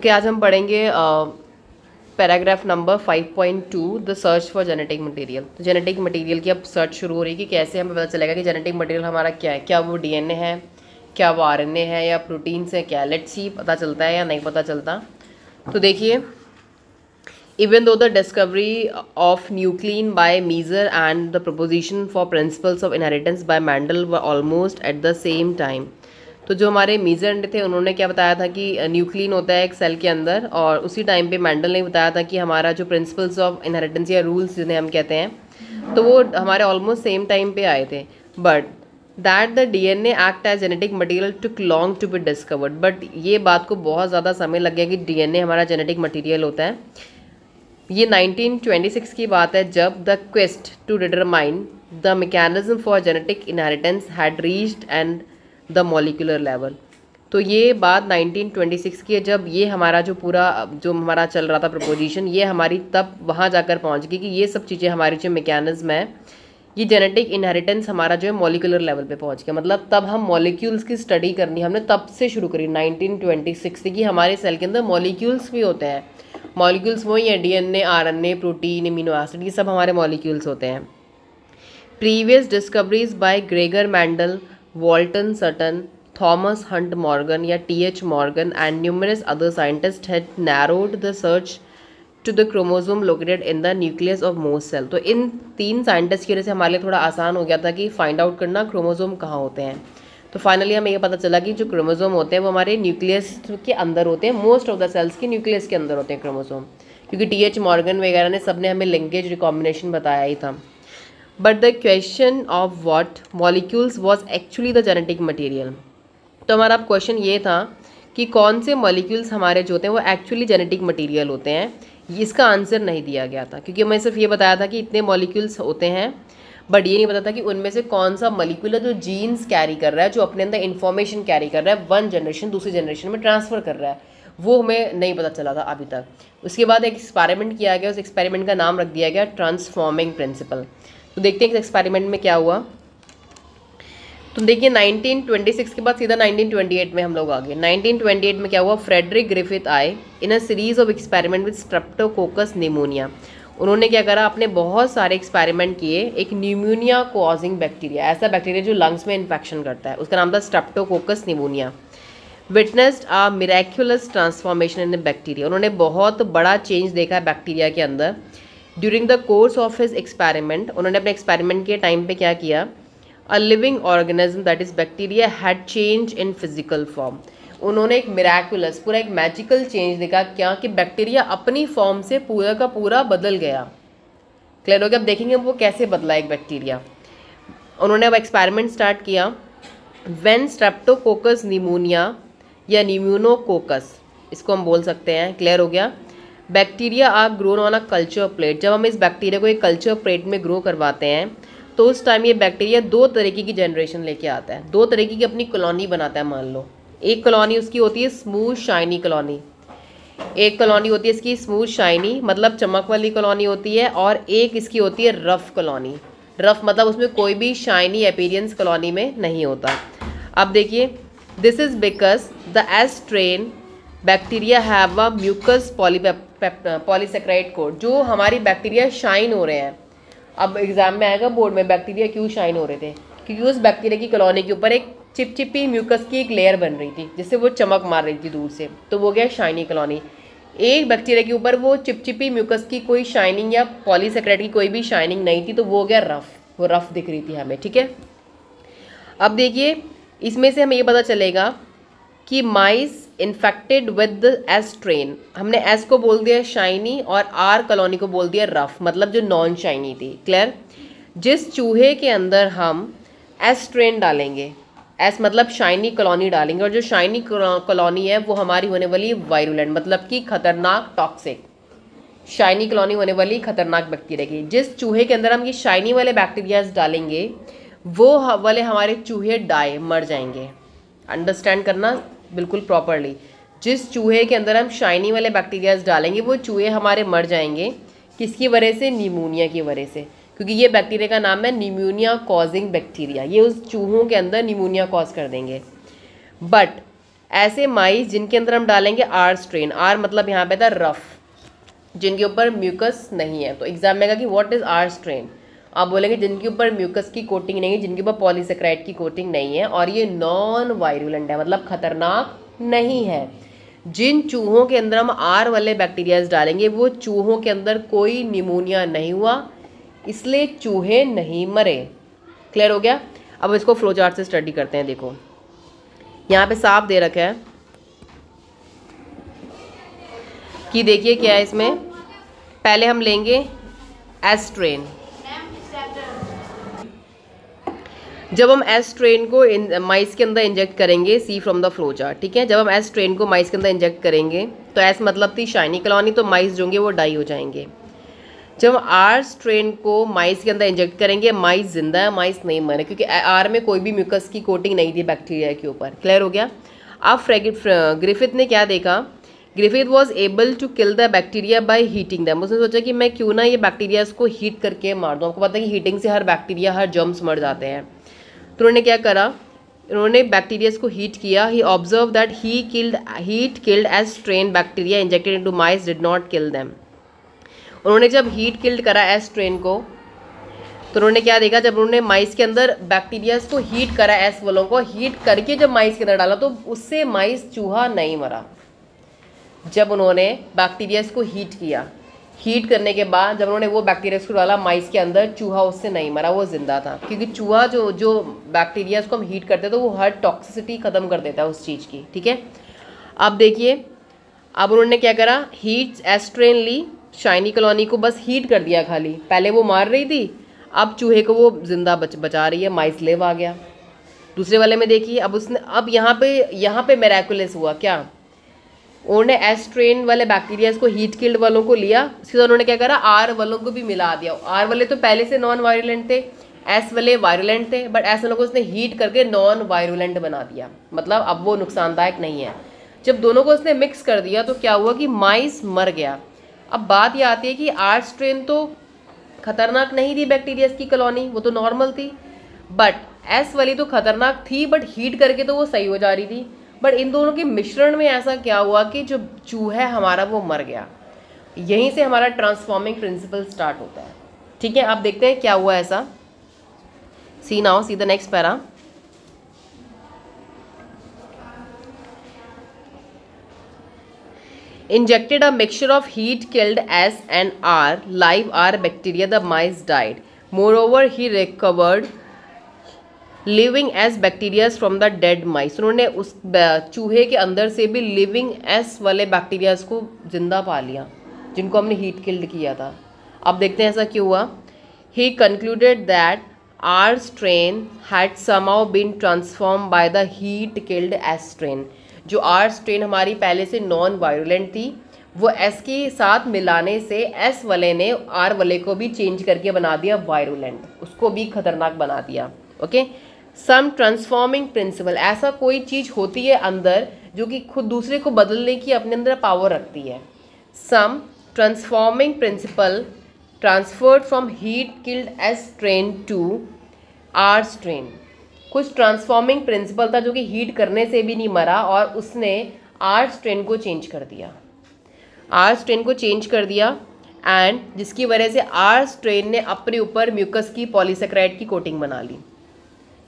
कि आज हम पढ़ेंगे paragraph number 5.2 the search for genetic material. तो जेनेटिक मटेरियल की अब सर्च शुरू हो रही है कि कैसे हमें पता चलेगा कि जेनेटिक मटेरियल हमारा क्या है, क्या वो डीएनए है, क्या वो आरएनए है या प्रोटीन्स है, क्या लेट्स सी पता चलता है या नहीं पता चलता। तो देखिए, even though the discovery of nuclein by Meser and the proposition for principles of inheritance by Mendel were almost at the same time। तो जो हमारे मीजर थे उन्होंने क्या बताया था कि न्यूक्लिन होता है एक सेल के अंदर, और उसी टाइम पे मैंडल ने बताया था कि हमारा जो प्रिंसिपल्स ऑफ इनहेरिटेंस या रूल्स जिन्हें हम कहते हैं, तो वो हमारे ऑलमोस्ट सेम टाइम पे आए थे। But that the DNA act as genetic material took long to be discovered. बट ये बात को बहुत ज़्यादा समय लग गया कि डीएनए हमारा जेनेटिक मटीरियल होता है। ये 1926 की बात है जब the quest to determine the mechanism for genetic inheritance had reached and the molecular level. तो ये बात 1926 की है जब ये हमारा जो पूरा जो हमारा चल रहा था प्रपोजिशन, ये हमारी तब वहाँ जाकर पहुँच गई कि ये सब चीज़ें हमारी जो मैकेनिज्म है, ये जेनेटिक इनहेरिटेंस हमारा जो है मॉलिक्यूलर लेवल पे पहुँच गया। मतलब तब हम मॉलिक्यूल्स की स्टडी करनी हमने तब से शुरू करी 1926 से कि हमारे सेल के अंदर मॉलिक्यूल्स भी होते हैं। मॉलिक्यूल्स वही है DNA, RNA, protein, amino acid, ये सब हमारे मॉलिक्यूल्स होते हैं। Previous discoveries by Gregor Mendel, Walton Sutton, Thomas Hunt Morgan या T H. Morgan and numerous other scientist had narrowed the search to the chromosome located in the nucleus of most cell. तो इन तीन scientist की वजह से हमारे लिए थोड़ा आसान हो गया था कि फाइंड आउट करना क्रोमोसोम कहाँ होते हैं। तो फाइनली हमें ये पता चला कि जो क्रोमोसोम होते हैं वो हमारे न्यूक्लियस के अंदर होते हैं। मोस्ट ऑफ द सेल्स के न्यूक्लियस के अंदर होते हैं क्रोमोसोम, क्योंकि टी.एच. मॉर्गन वगैरह ने सबने हमें लिंकेज रिकॉम्बिनेशन बताया ही था। But the question of what molecules was actually the genetic material. तो हमारा अब क्वेश्चन ये था कि कौन से मॉलिक्यूल्स हमारे जो होते हैं वो एक्चुअली जेनेटिक मटेरियल होते हैं। इसका आंसर नहीं दिया गया था, क्योंकि मैं सिर्फ ये बताया था कि इतने मॉलिक्यूल्स होते हैं, बट ये नहीं पता था कि उनमें से कौन सा मॉलिक्यूल है जो जीन्स कैरी कर रहा है, जो अपने अंदर इन्फॉर्मेशन कैरी कर रहा है, वन जनरेशन दूसरी जनरेशन में ट्रांसफ़र कर रहा है। वो हमें नहीं पता चला था अभी तक। उसके बाद एक एक्सपेरिमेंट किया गया, उस एक्सपेरिमेंट का नाम रख दिया गया ट्रांसफॉर्मिंग प्रिंसिपल। तो देखते हैं कि एक्सपेरिमेंट में क्या हुआ। तो देखिए 1926 के बाद सीधा 1928 में हम लोग आ गए। 1928 में क्या हुआ, फ्रेडरिक ग्रिफिथ आए in a series of experiment with Streptococcus pneumoniae. उन्होंने क्या करा, अपने बहुत सारे एक्सपेरिमेंट किए एक न्यूमोनिया कॉजिंग बैक्टीरिया, ऐसा बैक्टीरिया जो लंग्स में इन्फेक्शन करता है, उसका नाम था Streptococcus pneumoniae. Witnessed a miraculous transformation in bacteria. उन्होंने बहुत बड़ा चेंज देखा है बैक्टीरिया के अंदर। During the course of his experiment, उन्होंने अपने एक्सपेरिमेंट के टाइम पे क्या किया, a living organism that is bacteria had change in physical form. उन्होंने एक मिराकुलस, पूरा एक मैजिकल चेंज देखा, क्या कि बैक्टीरिया अपनी फॉर्म से पूरा का पूरा बदल गया। क्लियर हो गया? अब देखेंगे वो कैसे बदला एक बैक्टीरिया। उन्होंने अब एक्सपेरिमेंट स्टार्ट किया। व्हेन स्ट्रेप्टोकोकस निमोनिया या न्यूमोनोकोकस, इसको हम बोल सकते हैं, क्लियर हो गया, bacteria are grown on a culture plate. जब हम इस बैक्टीरिया को एक कल्चर प्लेट में ग्रो करवाते हैं तो उस टाइम ये बैक्टीरिया दो तरीके की जनरेशन लेके आता है, दो तरीके की अपनी कॉलोनी बनाता है। मान लो एक कॉलोनी उसकी होती है स्मूथ शाइनी कॉलोनी, एक कॉलोनी होती है इसकी स्मूथ शाइनी मतलब चमक वाली कॉलोनी होती है, और एक इसकी होती है रफ कॉलोनी। रफ मतलब उसमें कोई भी शाइनी अपीयरेंस कॉलोनी में नहीं होता। अब देखिए, this is because the S strain bacteria have a mucus polysaccharide coat. जो हमारी बैक्टीरिया शाइन हो रहे हैं, अब एग्जाम में आएगा बोर्ड में, बैक्टीरिया क्यों शाइन हो रहे थे, क्योंकि उस बैक्टीरिया की कॉलोनी के ऊपर एक चिपचिपी म्यूकस की एक लेयर बन रही थी जिससे वो चमक मार रही थी दूर से, तो वो गया शाइनी कॉलोनी। एक बैक्टीरिया के ऊपर वो चिपचिपी म्यूकस की कोई शाइनिंग या पॉलीसेक्राइड की कोई भी शाइनिंग नहीं थी, तो वो गया रफ, वो रफ दिख रही थी हमें। ठीक है, अब देखिए इसमें से हमें ये पता चलेगा कि माइस इन्फेक्टेड विद एस स्ट्रेन, हमने एस को बोल दिया शाइनी और आर कॉलोनी को बोल दिया रफ, मतलब जो नॉन शाइनी थी। क्लियर? जिस चूहे के अंदर हम एस स्ट्रेन डालेंगे, एस मतलब शाइनी कॉलोनी डालेंगे, और जो शाइनी कॉलोनी है वो हमारी होने वाली वायरुलेंट, मतलब कि खतरनाक, टॉक्सिक, शाइनी कॉलोनी होने वाली खतरनाक बैक्टीरिया की। जिस चूहे के अंदर हम ये शाइनी वाले बैक्टीरियाज डालेंगे वो वाले हमारे चूहे मर जाएंगे। अंडरस्टैंड करना बिल्कुल प्रॉपरली। जिस चूहे के अंदर हम शाइनी वाले बैक्टीरियाज डालेंगे वो चूहे हमारे मर जाएंगे। किसकी वजह से? निमोनिया की वजह से, क्योंकि ये बैक्टीरिया का नाम है निमोनिया कॉजिंग बैक्टीरिया। ये उस चूहों के अंदर निमोनिया कॉज कर देंगे। बट ऐसे माइस जिनके अंदर हम डालेंगे आर स्ट्रेन, आर मतलब यहाँ पे था रफ, जिनके ऊपर म्यूकस नहीं है। तो एग्जाम में कहा कि व्हाट इज आर स्ट्रेन, आप बोलेंगे जिनके ऊपर म्यूकस की कोटिंग नहीं है, जिनके ऊपर पॉलीसेक्राइड की कोटिंग नहीं है और ये नॉन वायरुलेंट है, मतलब खतरनाक नहीं है। जिन चूहों के अंदर हम आर वाले बैक्टीरियाज डालेंगे वो चूहों के अंदर कोई निमोनिया नहीं हुआ, इसलिए चूहे नहीं मरे। क्लियर हो गया। अब इसको फ्लो चार्ट से स्टडी करते हैं। देखो यहाँ पे साफ दे रखा है कि देखिए क्या है इसमें। पहले हम लेंगे एस्ट्रेन। जब हम एस्ट्रेन को माइस के अंदर इंजेक्ट करेंगे, सी फ्रॉम द फ्लो चार्ट, ठीक है। जब हम एस्ट्रेन को माइस के अंदर इंजेक्ट करेंगे तो एस मतलब थी शाइनी कॉलोनी, तो माइस जो होंगे वो डाई हो जाएंगे। जब हम आर स्ट्रेन को माइस के अंदर इंजेक्ट करेंगे, माइस जिंदा है, माइस नहीं मरे, क्योंकि आर में कोई भी म्यूकस की कोटिंग नहीं थी बैक्टीरिया के ऊपर। क्लियर हो गया। अब ग्रिफिथ ने क्या देखा, Griffith was able to kill the bacteria by heating them. उसने सोचा कि मैं क्यों ना ये बैक्टीरियाज को हीट करके मार दूँ। आपको पता है कि हीटिंग से हर बैक्टीरिया, हर जर्म्स मर जाते हैं। तो उन्होंने क्या करा, उन्होंने बैक्टीरियाज को हीट किया। He observe that heat killed S strain bacteria injected into mice did not kill them. उन्होंने जब हीट किल्ड करा एस स्ट्रेन को, तो उन्होंने क्या देखा, जब उन्होंने माइस के अंदर बैक्टीरियाज को हीट करा, एस वालों को हीट करके जब माइस के अंदर डाला तो उससे माइस चूहा नहीं मरा। जब उन्होंने बैक्टीरियाज को हीट किया, हीट करने के बाद जब उन्होंने वो बैक्टीरियाज को डाला माइस के अंदर, चूहा उससे नहीं मरा, वो जिंदा था। क्योंकि चूहा जो बैक्टीरियाज को हम हीट करते हैं तो वो हर टॉक्सिसिटी खत्म कर देता है उस चीज़ की, ठीक है। अब देखिए, अब उन्होंने क्या करा, हीट एस्ट्रेन ली, शाइनी कॉलोनी को बस हीट कर दिया खाली। पहले वो मार रही थी, अब चूहे को वो जिंदा बचा रही है, माइस लेव आ गया। दूसरे वाले में देखिए, अब उसने, अब यहाँ पे मिरेकुलस हुआ क्या, उन्होंने एस्ट्रेन वाले बैक्टीरियाज को हीट किल्ड वालों को लिया, उसके बाद उन्होंने क्या करा, आर वालों को भी मिला दिया। आर वाले तो पहले से नॉन वायरुलेंट थे, एस वाले वायरुलेंट थे, बट एस वालों को उसने हीट करके नॉन वायरुलेंट बना दिया, मतलब अब वो नुकसानदायक नहीं है। जब दोनों को उसने मिक्स कर दिया तो क्या हुआ कि माइस मर गया। अब बात ये आती है कि आर स्ट्रेन तो खतरनाक नहीं थी बैक्टीरिया की कॉलोनी, वो तो नॉर्मल थी, बट एस वाली तो खतरनाक थी, बट हीट करके तो वो सही हो जा रही थी। बट इन दोनों के मिश्रण में ऐसा क्या हुआ कि जो चूहा है हमारा वो मर गया। यहीं से हमारा ट्रांसफॉर्मिंग प्रिंसिपल स्टार्ट होता है, ठीक है। आप देखते हैं क्या हुआ ऐसा। See now, see the next para. Injected a mixture of heat killed S and R live R bacteria, the mice died. Moreover, he recovered living S bacteria from the dead mice. उन्होंने उस चूहे के अंदर से भी living S वाले bacterias को जिंदा पा लिया जिनको हमने हीट किल्ड किया था। अब देखते हैं ऐसा क्यों हुआ। He concluded that R strain had somehow been transformed by the heat killed S strain. जो आर स्ट्रेन हमारी पहले से नॉन वायरुलेंट थी, वो एस के साथ मिलाने से एस वाले ने आर वाले को भी चेंज करके बना दिया वायरुलेंट, उसको भी खतरनाक बना दिया। ओके, सम ट्रांसफॉर्मिंग प्रिंसिपल, ऐसा कोई चीज़ होती है अंदर जो कि खुद दूसरे को बदलने की अपने अंदर पावर रखती है। Some transforming principle transferred from heat killed S strain to R strain. कुछ ट्रांसफॉर्मिंग प्रिंसिपल था जो कि हीट करने से भी नहीं मरा और उसने आर स्ट्रेन को चेंज कर दिया, आर स्ट्रेन को चेंज कर दिया, एंड जिसकी वजह से आर स्ट्रेन ने अपने ऊपर म्यूकस की पॉलीसेक्राइड की कोटिंग बना ली,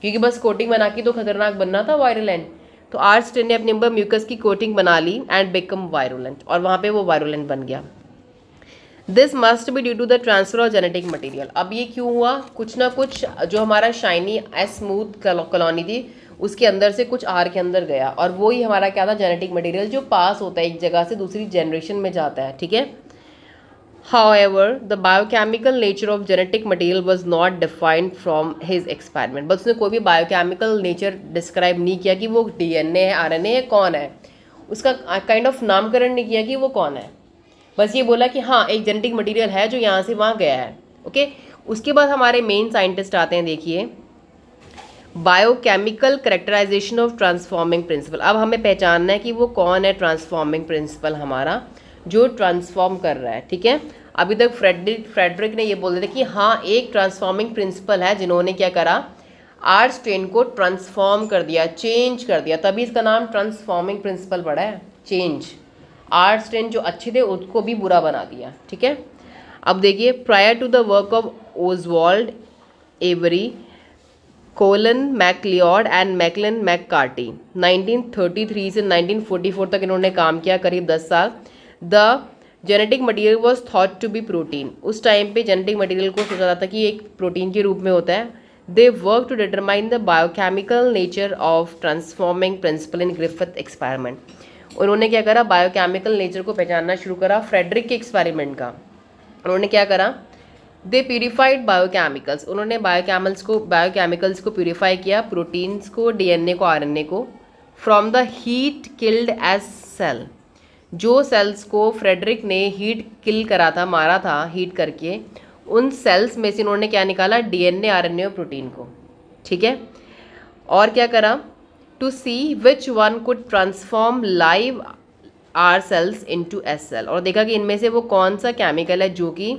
क्योंकि बस कोटिंग बना के तो खतरनाक बनना था वायरुलेंट। तो आर स्ट्रेन ने अपने ऊपर म्यूकस की कोटिंग बना ली एंड बिकम वायरुलेंट, और वहाँ पे वो वायरुलेंट बन गया। This must be due to the transfer of genetic material. अब ये क्यों हुआ, कुछ ना कुछ जो हमारा शाइनी एस स्मूथ कॉलोनी थी उसके अंदर से कुछ आर के अंदर गया, और वो ही हमारा क्या था, जेनेटिक मटेरियल जो पास होता है एक जगह से दूसरी जनरेशन में जाता है, ठीक है। However the biochemical nature of genetic material was not defined from his experiment. बस उसने कोई भी बायोकेमिकल नेचर डिस्क्राइब नहीं किया कि वो डीएनए है, आरएनए है, कौन है, उसका काइंड ऑफ नामकरण नहीं किया कि वो कौन है। बस ये बोला कि हाँ एक जेनेटिक मटेरियल है जो यहाँ से वहाँ गया है। ओके, उसके बाद हमारे मेन साइंटिस्ट आते हैं, देखिए biochemical characterization of transforming principle. अब हमें पहचानना है कि वो कौन है ट्रांसफॉर्मिंग प्रिंसिपल हमारा जो ट्रांसफॉर्म कर रहा है, ठीक है। अभी तक फ्रेडरिक ने ये बोल दिया था कि हाँ एक ट्रांसफॉर्मिंग प्रिंसिपल है जिन्होंने क्या करा, आर स्ट्रेन को ट्रांसफॉर्म कर दिया, चेंज कर दिया, तभी इसका नाम ट्रांसफॉर्मिंग प्रिंसिपल पड़ा है, चेंज। आर स्ट्रेन जो अच्छे थे उसको भी बुरा बना दिया, ठीक है। अब देखिए, prior to the work of Oswald Avery, Colin MacLeod and Maclyn McCarty, 1933 से 1944 तक इन्होंने काम किया, करीब 10 साल। The genetic material was thought to be protein, उस टाइम पे जेनेटिक मटीरियल को सोचा जाता कि एक प्रोटीन के रूप में होता है। They work to determine the biochemical nature of transforming principle in Griffith experiment. उन्होंने क्या करा, बायोकेमिकल नेचर को पहचानना शुरू करा फ्रेडरिक के एक्सपेरिमेंट का। उन्होंने क्या करा, दे प्यूरिफाइड बायोकेमिकल्स, उन्होंने बायोकेमिकल्स को प्यूरिफाई किया, प्रोटीन्स को, डीएनए को, आरएनए को, from the heat killed S cell, जो सेल्स को फ्रेडरिक ने हीट किल करा था, मारा था हीट करके, उन सेल्स में से इन्होंने क्या निकाला, डीएनए, आरएनए और प्रोटीन को, ठीक है। और क्या करा, to see which one could transform live R cells into S cell, और देखा कि इनमें से वो कौन सा केमिकल है जो कि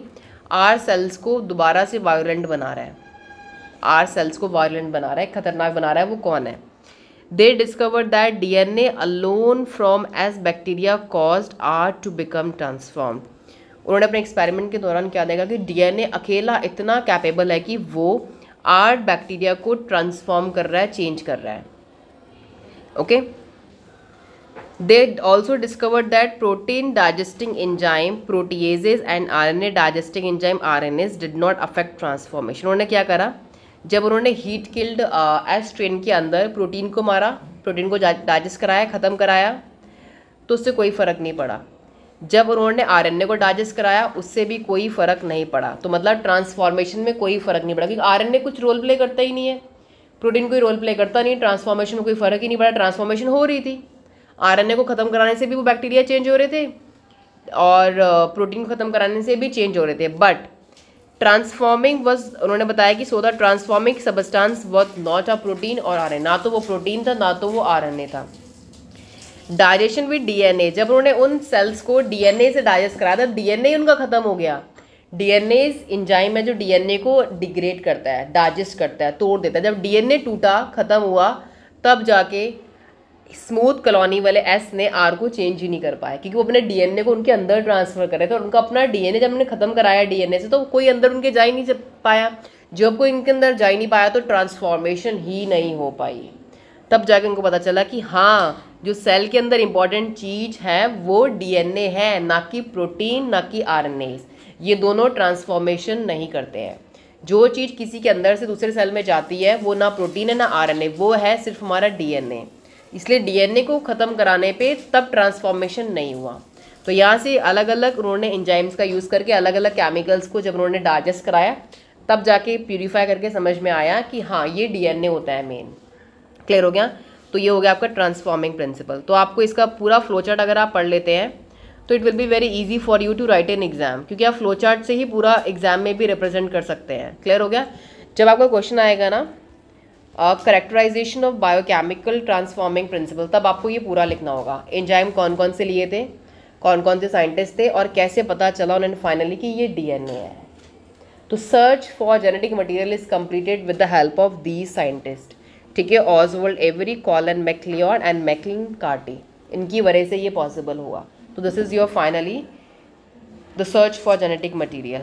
आर सेल्स को दोबारा से वायलेंट बना रहा है, आर सेल्स को वायलेंट बना रहा है, खतरनाक बना रहा है, वो कौन है। They discover that DNA alone from S bacteria caused R to become transformed. उन्होंने अपने एक्सपेरिमेंट के दौरान क्या देखा कि डीएनए अकेला इतना कैपेबल है कि वो आर बैक्टीरिया को ट्रांसफॉर्म कर रहा है, चेंज कर रहा है, okay. They also discovered that protein digesting enzyme proteases and RNA digesting enzyme RNase did not affect transformation। उन्होंने क्या करा, जब उन्होंने हीट किल्ड एस स्ट्रेन के अंदर प्रोटीन को मारा, प्रोटीन को डाइजेस्ट कराया, ख़त्म कराया, तो उससे कोई फ़र्क नहीं पड़ा। जब उन्होंने आरएनए को डाइजेस्ट कराया, उससे भी कोई फ़र्क नहीं पड़ा। तो मतलब ट्रांसफॉर्मेशन में कोई फ़र्क नहीं पड़ा, क्योंकि आरएनए कुछ रोल प्ले करता ही नहीं है, प्रोटीन कोई रोल प्ले करता नहीं, ट्रांसफॉर्मेशन में कोई फ़र्क ही नहीं पड़ा। ट्रांसफॉर्मेशन हो रही थी, आरएनए को ख़त्म कराने से भी वो बैक्टीरिया चेंज हो रहे थे और प्रोटीन को ख़त्म कराने से भी चेंज हो रहे थे, बट ट्रांसफॉर्मिंग वॉज, उन्होंने बताया कि so the transforming substance was not a protein और आरएनए, ना तो वो प्रोटीन था ना तो वो आरएनए था। डाइजेशन विद डीएनए, जब उन्होंने उन सेल्स को डीएनए से डाइजेस्ट कराया था, डीएनए उनका ख़त्म हो गया। डीएनए एंजाइम है जो डीएनए को डिग्रेड करता है, डाइजेस्ट करता है, तोड़ देता है। जब डीएनए टूटा, ख़त्म हुआ, तब जाके स्मूथ कॉलोनी वाले एस ने आर को चेंज ही नहीं कर पाया, क्योंकि वो अपने डीएनए को उनके अंदर ट्रांसफर कर रहे थे, और उनका अपना डीएनए जब उन्होंने खत्म कराया डीएनए से, तो कोई अंदर उनके जा ही नहीं पाया। जब कोई इनके अंदर जा ही नहीं पाया तो ट्रांसफॉर्मेशन ही नहीं हो पाई। तब जाके उनको पता चला कि हाँ, जो सेल के अंदर इंपॉर्टेंट चीज़ है वो डीएनए है, ना कि प्रोटीन, ना कि आरएनए। ये दोनों ट्रांसफॉर्मेशन नहीं करते हैं। जो चीज़ किसी के अंदर से दूसरे सेल में जाती है वो ना प्रोटीन है ना आरएनए, वो है सिर्फ हमारा डीएनए। इसलिए डीएनए को ख़त्म कराने पे तब ट्रांसफॉर्मेशन नहीं हुआ। तो यहाँ से अलग अलग उन्होंने एंजाइम्स का यूज़ करके अलग अलग केमिकल्स को जब उन्होंने डाइजेस्ट कराया, तब जाके प्यूरीफाई करके समझ में आया कि हाँ, ये डीएनए होता है मेन। क्लियर हो गया। तो ये हो गया आपका ट्रांसफॉर्मिंग प्रिंसिपल। तो आपको इसका पूरा फ्लो चार्ट अगर आप पढ़ लेते हैं तो it will be very easy for you to write an exam, क्योंकि आप फ्लो चार्ट से ही पूरा एग्जाम में भी रिप्रेजेंट कर सकते हैं। क्लियर हो गया। जब आपका क्वेश्चन आएगा ना characterization of biochemical transforming principle, तब आपको ये पूरा लिखना होगा। एंजाइम कौन कौन से लिए थे, कौन कौन से साइंटिस्ट थे, और कैसे पता चला उन्होंने फाइनली कि ये डीएनए है। तो search for genetic material is completed with the help of these scientist. ठीक है, Oswald Avery, Colin MacLeod and Maclyn Carty, इनकी वजह से ये पॉसिबल हुआ। तो this is your finally the search for genetic material.